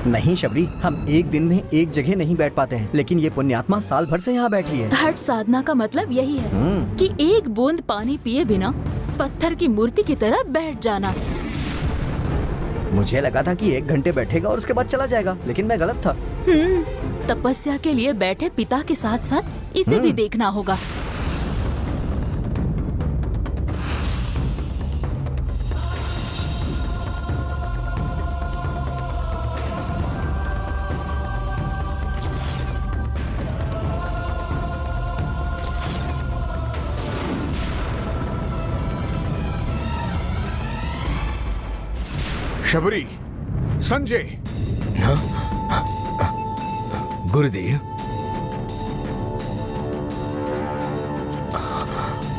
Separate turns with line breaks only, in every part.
नहीं शबरी, हम एक दिन में एक जगह नहीं बैठ पाते हैं, लेकिन ये पुण्यात्मा साल भर से यहाँ बैठी है।
हठ साधना का मतलब यही है कि एक बूंद पानी पिए बिना पत्थर की मूर्ति की तरह बैठ जाना।
मुझे लगा था कि 1 घंटे बैठेगा और उसके बाद चला जाएगा, लेकिन मैं गलत था।
तपस्या के लिए बैठे पिता के साथ साथ इसे भी देखना होगा।
शबरी, संजय।
गुरुदेव,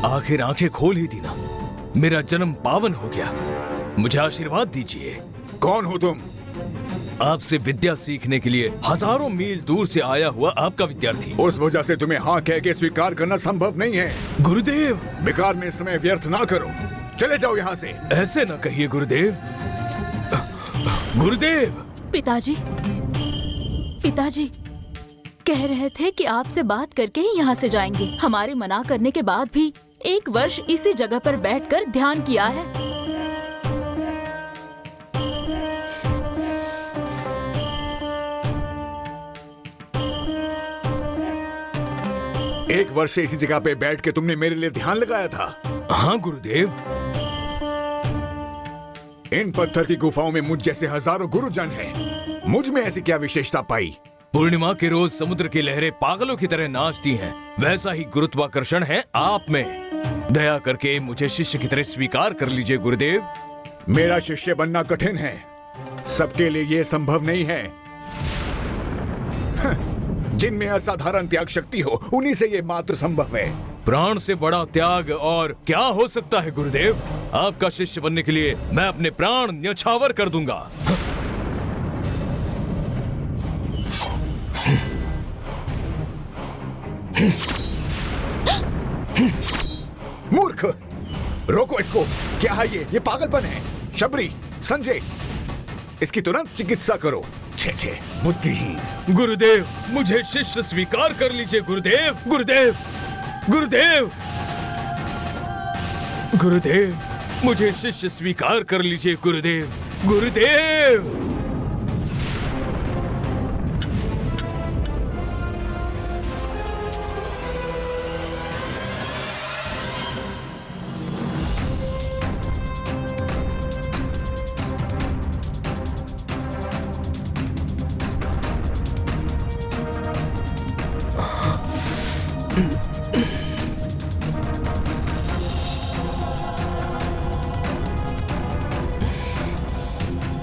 आखिर आंखें खोल ही दी ना। मेरा जन्म पावन हो गया, मुझे आशीर्वाद दीजिए।
कौन हो तुम?
आपसे विद्या सीखने के लिए हजारों मील दूर से आया हुआ आपका विद्यार्थी।
उस वजह से तुम्हें हाँ कह के स्वीकार करना संभव नहीं है।
गुरुदेव,
बेकार में समय व्यर्थ ना करो, चले जाओ यहाँ से।
ऐसे न कहिए गुरुदेव। गुरुदेव!
पिताजी, पिताजी कह रहे थे कि आपसे बात करके ही यहाँ से जाएंगे। हमारे मना करने के बाद भी 1 वर्ष इसी जगह पर बैठकर ध्यान किया है।
एक वर्ष से इसी जगह पे बैठ के तुमने मेरे लिए ध्यान लगाया था?
हाँ गुरुदेव।
इन पत्थर की गुफाओं में मुझ जैसे हजारों गुरुजन हैं। मुझ में ऐसी क्या विशेषता पाई?
पूर्णिमा के रोज समुद्र की लहरें पागलों की तरह नाचती हैं, वैसा ही गुरुत्वाकर्षण है आप में। दया करके मुझे शिष्य की तरह स्वीकार कर लीजिए गुरुदेव।
मेरा शिष्य बनना कठिन है, सबके लिए ये संभव नहीं है। जिनमें असाधारण त्याग शक्ति हो, उन्हीं से ये मात्र संभव है।
प्राण से बड़ा त्याग और क्या हो सकता है गुरुदेव? आपका शिष्य बनने के लिए मैं अपने प्राण न्यौछावर कर दूंगा।
मूर्ख, रोको इसको। क्या है ये पागलपन है। शबरी, संजय, इसकी तुरंत चिकित्सा करो। छे छे, बुद्धिहीन।
गुरुदेव, मुझे शिष्य स्वीकार कर लीजिए गुरुदेव। गुरुदेव, गुरुदेव, गुरुदेव, मुझे शिष्य स्वीकार कर लीजिए गुरुदेव। गुरुदेव!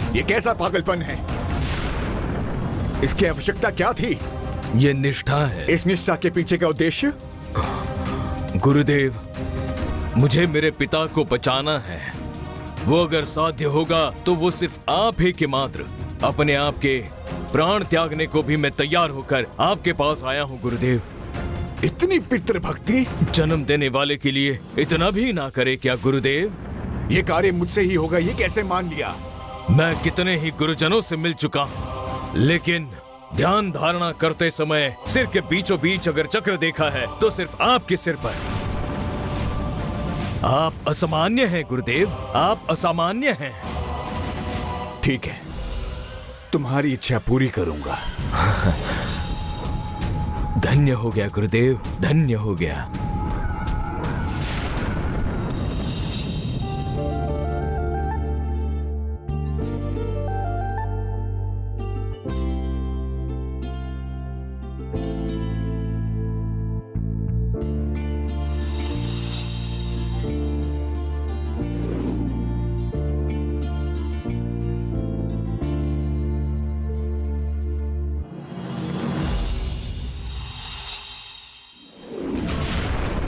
ये कैसा पागलपन है? इसकी आवश्यकता क्या थी?
ये निष्ठा है।
इस निष्ठा के पीछे का उद्देश्य?
गुरुदेव, मुझे मेरे पिता को बचाना है। वो अगर साध्य होगा तो वो सिर्फ आप ही के मात्र। अपने आप के प्राण त्यागने को भी मैं तैयार होकर आपके पास आया हूँ गुरुदेव।
इतनी पितृभक्ति?
जन्म देने वाले के लिए इतना भी ना करे क्या गुरुदेव?
ये कार्य मुझसे ही होगा, ये कैसे मान लिया?
मैं कितने ही गुरुजनों से मिल चुका हूँ, लेकिन ध्यान धारणा करते समय सिर के बीचों बीच अगर चक्र देखा है तो सिर्फ आपके सिर पर। आप असामान्य हैं गुरुदेव, आप असामान्य हैं।
ठीक है, तुम्हारी इच्छा पूरी करूंगा।
धन्य हो गया गुरुदेव, धन्य हो गया।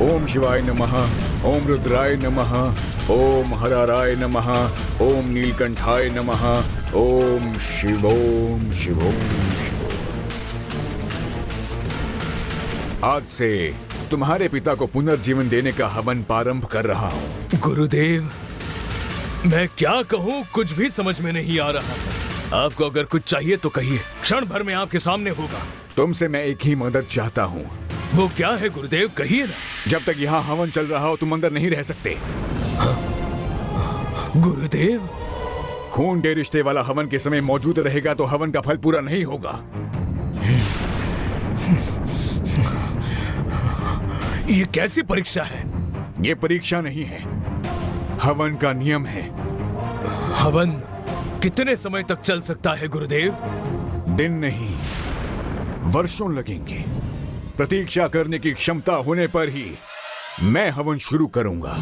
ओम शिवाय नमः, ओम रुद्राय नमः, ओम हराराय नमः, ओम नीलकंठाय नमः, ओम शिवोम शिवोम। आज से तुम्हारे पिता को पुनर्जीवन देने का हवन प्रारंभ कर रहा हूँ।
गुरुदेव, मैं क्या कहूँ कुछ भी समझ में नहीं आ रहा। आपको अगर कुछ चाहिए तो कहिए, क्षण भर में आपके सामने होगा।
तुमसे मैं एक ही मदद चाहता हूँ।
वो क्या है गुरुदेव, कहिए ना।
जब तक यहाँ हवन चल रहा हो तुम अंदर नहीं रह सकते।
गुरुदेव,
खून के रिश्ते वाला हवन के समय मौजूद रहेगा तो हवन का फल पूरा नहीं होगा।
ये कैसी परीक्षा है?
ये परीक्षा नहीं है, हवन का नियम है।
हवन कितने समय तक चल सकता है गुरुदेव?
दिन नहीं, वर्षों लगेंगे। प्रतीक्षा करने की क्षमता होने पर ही मैं हवन शुरू करूंगा।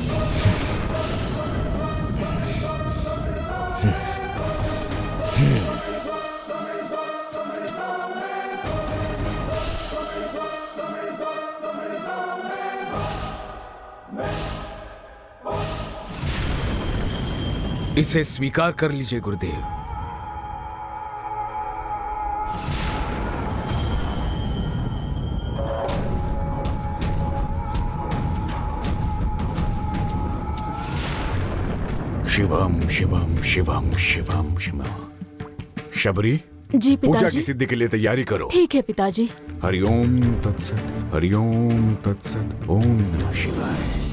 इसे स्वीकार कर लीजिए गुरुदेव।
शिवम शिवम शिवम शिवम शिवम। शबरी,
जी
पूजा की
पिताजी।
सिद्धि के लिए तैयारी करो।
ठीक है पिताजी।
हरिओम तत्सत, हरिओम तत्सत, ओम नमः शिवाय।